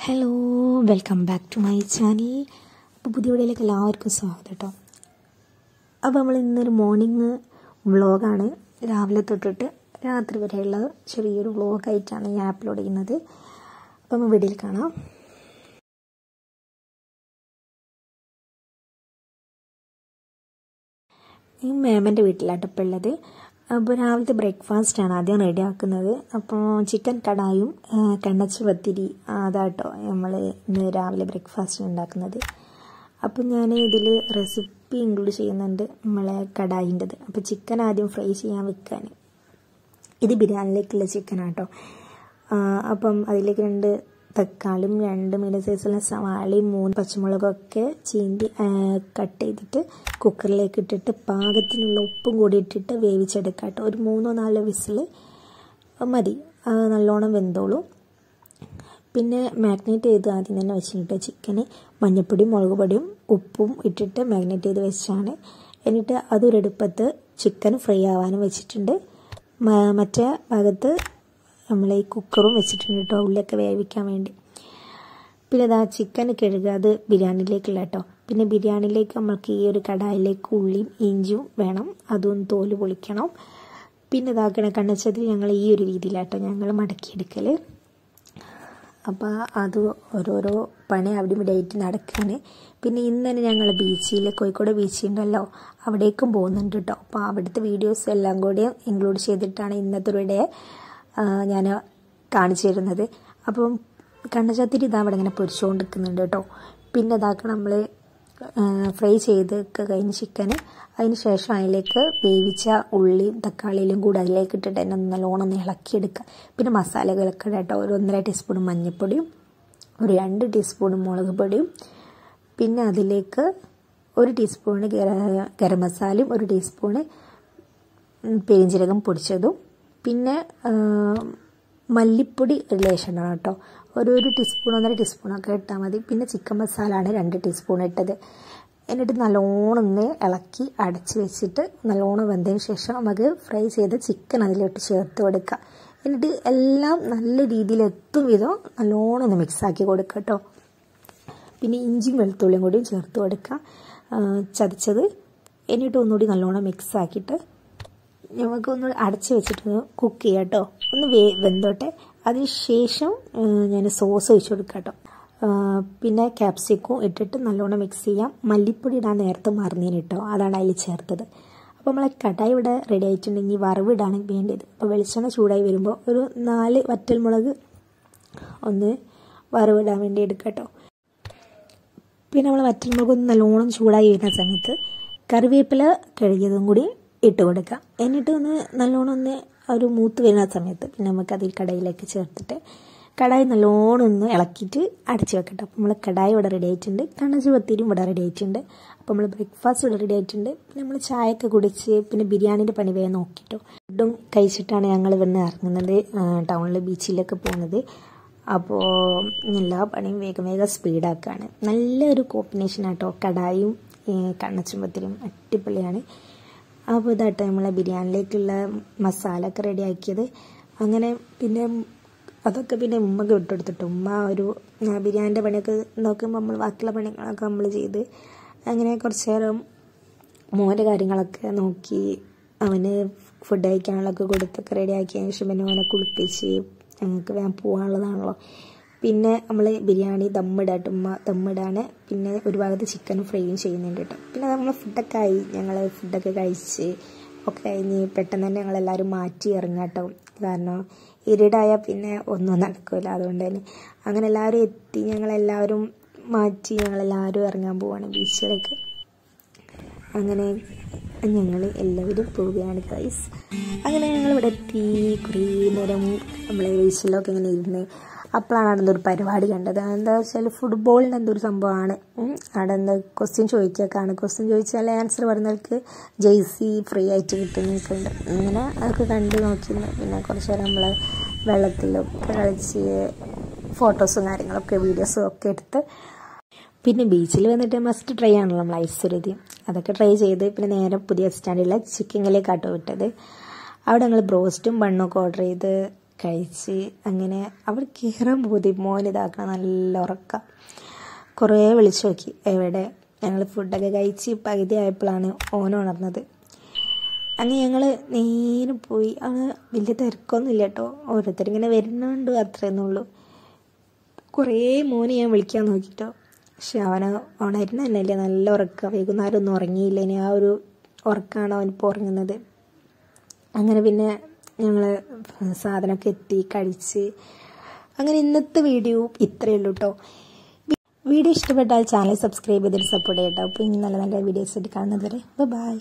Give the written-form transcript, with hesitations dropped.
Hello, welcome back to my channel. അപ്പോൾ പുതിയ വീഡിയോയിലേക്ക് എല്ലാവർക്കും സ്വാഗതം കേട്ടോ. അപ്പോൾ നമ്മൾ ഇന്നൊരു മോർണിംഗ് വ്ളോഗാണ്, രാവിലെ തൊട്ടിട്ട് രാത്രി വരെയുള്ള ചെറിയൊരു വ്ളോഗായിട്ടാണ് ഞാൻ അപ്ലോഡ് ചെയ്യുന്നത്. അപ്പോൾ നമ്മൾ വീഡിയോയിൽ കാണാം. ഈ മേമൻ്റെ വീട്ടിലാട്ടോ ഇപ്പോൾ ഉള്ളത്. അപ്പോൾ രാവിലത്തെ ബ്രേക്ക്ഫാസ്റ്റാണ് ആദ്യം റെഡി ആക്കുന്നത്. അപ്പോൾ ചിക്കൻ കടായും കണ്ണച്ച് പത്തിരി അതാട്ടോ നമ്മൾ ഇന്ന് രാവിലെ ബ്രേക്ക്ഫാസ്റ്റ് ഉണ്ടാക്കുന്നത്. അപ്പോൾ ഞാൻ ഇതിൽ റെസിപ്പി ഇൻക്ലൂഡ് ചെയ്യുന്നുണ്ട്, നമ്മളെ കടായിൻ്റെത്. അപ്പോൾ ചിക്കൻ ആദ്യം ഫ്രൈ ചെയ്യാൻ വെക്കാൻ, ഇത് ബിരിയാണിയിലേക്കുള്ള ചിക്കനാട്ടോ. അപ്പം അതിലേക്ക് 2 തക്കാളിയും 2 മീഡിയം സൈസുള്ള സവാളയും 3 പച്ചമുളകൊക്കെ ചീന്തി കട്ട് ചെയ്തിട്ട് കുക്കറിലേക്ക് ഇട്ടിട്ട് പാകത്തിനുള്ള ഉപ്പും കൂടി ഇട്ടിട്ട് വേവിച്ചെടുക്കാം കേട്ടോ. ഒരു 3-4 വിസിൽ മതി, നല്ലോണം വെന്തോളൂ. പിന്നെ മാഗ്നേറ്റ് ചെയ്ത് ആദ്യം തന്നെ വെച്ചിട്ട് ചിക്കന് മഞ്ഞൾപ്പൊടിയും മുളക് പൊടിയും ഉപ്പും ഇട്ടിട്ട് മാഗ്നേറ്റ് ചെയ്ത് വെച്ചാണ്. എന്നിട്ട് അതൊരടുപ്പത്ത് ചിക്കൻ ഫ്രൈ ആവാനും വെച്ചിട്ടുണ്ട്. മറ്റേ ഭാഗത്ത് നമ്മൾ ഈ കുക്കറും വെച്ചിട്ടുണ്ട് കേട്ടോ, ഉള്ളിലൊക്കെ വേവിക്കാൻ വേണ്ടി. പിന്നെ ഇതാ ചിക്കൻ കഴുകുക, അത് ബിരിയാണിയിലേക്കുള്ള കേട്ടോ. പിന്നെ ബിരിയാണിയിലേക്ക് നമ്മൾക്ക് ഈ ഒരു കടായിലേക്ക് ഉള്ളിയും ഇഞ്ചിയും വേണം, അതൊന്ന് തോല് പൊളിക്കണം. പിന്നെ ഇതാക്കണ കണ്ണച്ചതിൽ ഞങ്ങൾ ഈ ഒരു രീതിയിലാട്ടോ ഞങ്ങൾ മടക്കിയെടുക്കൽ. അപ്പോൾ അത് ഓരോരോ പണി അവിടെ ഇവിടെയായിട്ട് നടക്കുകയാണ്. പിന്നെ ഇന്ന് തന്നെ ഞങ്ങൾ ബീച്ചിൽ, കോഴിക്കോട് ബീച്ചുണ്ടല്ലോ, അവിടേക്കും പോകുന്നുണ്ട് കേട്ടോ. അപ്പോൾ അവിടുത്തെ വീഡിയോസ് എല്ലാം കൂടി ഇൻക്ലൂഡ് ചെയ്തിട്ടാണ് ഇന്നത്തെ ഒരു ഡേ ഞാൻ കാണിച്ചു തരുന്നത്. അപ്പം കണ്ണച്ചത്തിരി ഇതാ അവിടെ ഇങ്ങനെ പൊരിച്ചുകൊണ്ടിരിക്കുന്നുണ്ട് കേട്ടോ. പിന്നെ ഇതാക്കണം നമ്മൾ ഫ്രൈ ചെയ്തൊക്കെ കഴിഞ്ഞ് ചിക്കന്, അതിന് ശേഷം അതിലേക്ക് വേവിച്ച ഉള്ളിയും തക്കാളിയിലും കൂടി അതിലേക്ക് ഇട്ടിട്ട് തന്നെ നല്ലോണം ഇളക്കിയെടുക്കുക. പിന്നെ മസാലകളൊക്കെ കേട്ടോ, ഒരു 1.5 ടീസ്പൂൺ മഞ്ഞൾപ്പൊടിയും, ഒരു 2 ടീസ്പൂൺ മുളക് പൊടിയും, പിന്നെ അതിലേക്ക് 1 ടീസ്പൂൺ ഗരം മസാലയും 1 ടീസ്പൂൺ പെരിഞ്ജീരകം പൊടിച്ചതും, പിന്നെ മല്ലിപ്പൊടി ഒരു ലേശം ഇടണം കേട്ടോ, ഒരു ടീസ്പൂൺ 1.5 ടീസ്പൂണൊക്കെ ഇട്ടാൽ മതി. പിന്നെ ചിക്കൻ മസാല ആണ് 2 ടീസ്പൂൺ ഇട്ടത്. എന്നിട്ട് നല്ലോണം ഒന്ന് ഇളക്കി അടച്ച് വെച്ചിട്ട് നല്ലോണം വെന്തതിന് ശേഷം നമുക്ക് ഫ്രൈ ചെയ്ത ചിക്കൻ അതിലോട്ട് ചേർത്ത് കൊടുക്കുക. എന്നിട്ട് എല്ലാം നല്ല രീതിയിൽ എത്തും വിധം നല്ലോണം ഒന്ന് മിക്സാക്കി കൊടുക്കുക കേട്ടോ. പിന്നെ ഇഞ്ചിയും വെളുത്തുള്ളിയും കൂടിയും ചേർത്ത് കൊടുക്കുക, ചതച്ചത്. എന്നിട്ട് ഒന്നുകൂടി നല്ലോണം മിക്സാക്കിയിട്ട് നമുക്കൊന്ന് അടച്ച് വെച്ചിട്ട് കുക്ക് ചെയ്യാം കേട്ടോ. ഒന്ന് വെന്തോട്ടെ. അതിന് ശേഷം ഞാൻ സോസ് ഒഴിച്ച് കൊടുക്കാം കേട്ടോ. പിന്നെ ക്യാപ്സിക്കും ഇട്ടിട്ട് നല്ലോണം മിക്സ് ചെയ്യാം. മല്ലിപ്പൊടി ഇടാൻ നേരത്തെ മറന്നേന് കേട്ടോ, അതാണ് അതിൽ ചേർത്തത്. അപ്പോൾ നമ്മളെ കടായി ഇവിടെ റെഡി ആയിട്ടുണ്ടെങ്കിൽ വറവിടാണ് വേണ്ടത്. അപ്പോൾ വെളിച്ചെണ്ണ ചൂടായി വരുമ്പോൾ ഒരു 4 വറ്റൽമുളക് ഒന്ന് വറവിടാൻ വേണ്ടി എടുക്കാം കേട്ടോ. പിന്നെ നമ്മൾ വറ്റൽമുളക് ഒന്ന് നല്ലോണം ചൂടായി വരുന്ന സമയത്ത് കറിവേപ്പില കഴുകിയതും കൂടി ഇട്ട് കൊടുക്കുക. എന്നിട്ട് ഒന്ന് നല്ലോണം ഒന്ന് ഒരു മൂത്ത് വരുന്ന സമയത്ത് പിന്നെ നമുക്കത് ഈ കടായിലേക്ക് ചേർത്തിട്ട് കടായി നല്ലോണം ഒന്ന് ഇളക്കിയിട്ട് അടച്ച് വെക്കട്ടെ. അപ്പോൾ നമ്മൾ കടായി ഇവിടെ റെഡി ആയിട്ടുണ്ട്, കണ്ണച്ച് പത്തിരിയും ഇവിടെ റെഡി ആയിട്ടുണ്ട്. അപ്പോൾ നമ്മൾ ബ്രേക്ക്ഫാസ്റ്റ് ഇവിടെ റെഡി ആയിട്ടുണ്ട്. പിന്നെ നമ്മൾ ചായയൊക്കെ കുടിച്ച് പിന്നെ ബിരിയാണീൻ്റെ പണി വേഗം നോക്കിയിട്ടോ ഫുഡും കഴിച്ചിട്ടാണ് ഞങ്ങൾ ഇവിടുന്ന് ഇറങ്ങുന്നത്, ടൗണിൽ ബീച്ചിലേക്ക് പോകുന്നത്. അപ്പോൾ എല്ലാ പണിയും വേഗം സ്പീഡാക്കുകയാണ്. നല്ലൊരു കോമ്പിനേഷൻ ആട്ടോ കടായും കണ്ണച്ചും പത്തിരിയും, അടിപൊളിയാണ്. അപ്പോൾ ഇതാട്ടോ നമ്മളെ ബിരിയാണിയിലേക്കുള്ള മസാല ഒക്കെ റെഡിയാക്കിയത്. അങ്ങനെ പിന്നെ അതൊക്കെ പിന്നെ ഉമ്മക്ക് വിട്ടെടുത്തിട്ട് ഉമ്മ ഒരു ബിരിയാണിൻ്റെ പണിയൊക്കെ നോക്കുമ്പോൾ നമ്മൾ ബാക്കിയുള്ള പണികളൊക്കെ നമ്മൾ ചെയ്ത് അങ്ങനെ കുറച്ച് നേരം മോൻ്റെ കാര്യങ്ങളൊക്കെ നോക്കി അവന് ഫുഡ് കഴിക്കാനുള്ളതൊക്കെ കൊടുത്തൊക്കെ റെഡിയാക്കിയതിന് ശേഷം പിന്നെ അവനെ കുളിപ്പിച്ച് ഞങ്ങൾക്ക് വേഗം പോകാനുള്ളതാണല്ലോ. പിന്നെ നമ്മൾ ബിരിയാണി ദമ്മിടാണ്. പിന്നെ ഒരു ഭാഗത്ത് ചിക്കനും ഫ്രൈയും ചെയ്യുന്നുണ്ട് കേട്ടോ. പിന്നെ നമ്മൾ ഫുഡൊക്കെ ആയി, ഞങ്ങൾ ഫുഡൊക്കെ കഴിച്ച് ഒക്കെ കഴിഞ്ഞ് പെട്ടെന്ന് തന്നെ ഞങ്ങളെല്ലാവരും മാറ്റി ഇറങ്ങാം കേട്ടോ. കാരണം ഇരുടായാൽ പിന്നെ ഒന്നും നടക്കില്ല, അതുകൊണ്ട് തന്നെ അങ്ങനെ എല്ലാവരും എത്തി, ഞങ്ങളെല്ലാവരും മാറ്റി ഞങ്ങളെല്ലാവരും ഇറങ്ങാൻ പോവാണ് ബീച്ചിലേക്ക്. അങ്ങനെ ഞങ്ങൾ എല്ലാവരും പോവുകയാണ് ഗൈസ്. അങ്ങനെ ഞങ്ങളിവിടെ എത്തി, കുറേ നേരം നമ്മളെ ബീച്ചിലൊക്കെ ഇങ്ങനെ ഇരുന്ന് അപ്പോഴാണ് അവിടെ എന്തൊരു പരിപാടി കണ്ടത്. എന്താ വെച്ചാൽ ഫുട്ബോളിൻ്റെ എന്തൊരു സംഭവമാണ്. അവിടെ എന്താ ക്വസ്റ്റ്യൻ ചോദിച്ചേക്കാണ്. ക്വസ്റ്റ്യൻ ചോദിച്ചാൽ ആൻസർ പറഞ്ഞവർക്ക് ജേഴ്സി ഫ്രീ ആയിട്ട് കിട്ടുന്നൊക്കെയുണ്ട്. അങ്ങനെ അതൊക്കെ കണ്ട് നോക്കിയിരുന്നു. പിന്നെ കുറച്ച് നേരം നമ്മൾ വെള്ളത്തിലൊക്കെ കളിച്ച് ഫോട്ടോസും കാര്യങ്ങളൊക്കെ വീഡിയോസും ഒക്കെ എടുത്ത് പിന്നെ ബീച്ചിൽ വന്നിട്ട് മസ്റ്റ് ട്രൈ ആണല്ലോ നമ്മൾ ഐശ്വര്യതി, അതൊക്കെ ട്രൈ ചെയ്ത് പിന്നെ നേരെ പുതിയ സ്റ്റാൻഡിലെ ചിക്കനിലേക്കാട്ടോ വിട്ടത്. അവിടെ ഞങ്ങൾ ബ്രോസ്റ്റും ബണ്ണൊക്കെ ഓർഡർ ചെയ്ത് കഴിച്ച് അങ്ങനെ അവിടെ കയറാൻ പോതി മോനിതാക്കണം നല്ല ഉറക്കം. കുറേ വിളിച്ചു നോക്കി എവിടെ. ഞങ്ങൾ ഫുഡൊക്കെ കഴിച്ച് പകുതി ആയപ്പോഴാണ് ഓൻ ഉണർന്നത്. അങ്ങനെ ഞങ്ങൾ നേരെ പോയി. അങ്ങ് വലിയ തിരക്കൊന്നുമില്ല കേട്ടോ, ഓരോരുത്തരിങ്ങനെ വരുന്നുണ്ട് അത്രയെന്നേ ഉള്ളൂ. കുറേ മോന് ഞാൻ വിളിക്കാൻ നോക്കിട്ടോ, പക്ഷെ അവന് ഉണരുന്ന തന്നെയല്ലേ, നല്ല ഉറക്കം. വൈകുന്നേരം ഒന്നും ഉറങ്ങിയില്ല, ഇനി ആ ഒരു ഉറക്കമാണ് അവനിപ്പോൾ ഉറങ്ങുന്നത്. അങ്ങനെ പിന്നെ ഞങ്ങൾ സാധനമൊക്കെ എത്തി കഴിച്ച്. അങ്ങനെ ഇന്നത്തെ വീഡിയോ ഇത്രയേ ഉള്ളൂ കേട്ടോ. വീഡിയോ ഇഷ്ടപ്പെട്ടാൽ ചാനൽ സബ്സ്ക്രൈബ് ചെയ്തിട്ട് സപ്പോർട്ട് ചെയ്യട്ടോ. അപ്പോൾ ഇനി നല്ല നല്ല വീഡിയോസ് ആയിട്ട് കാണുന്നത് വരെ ബൈ.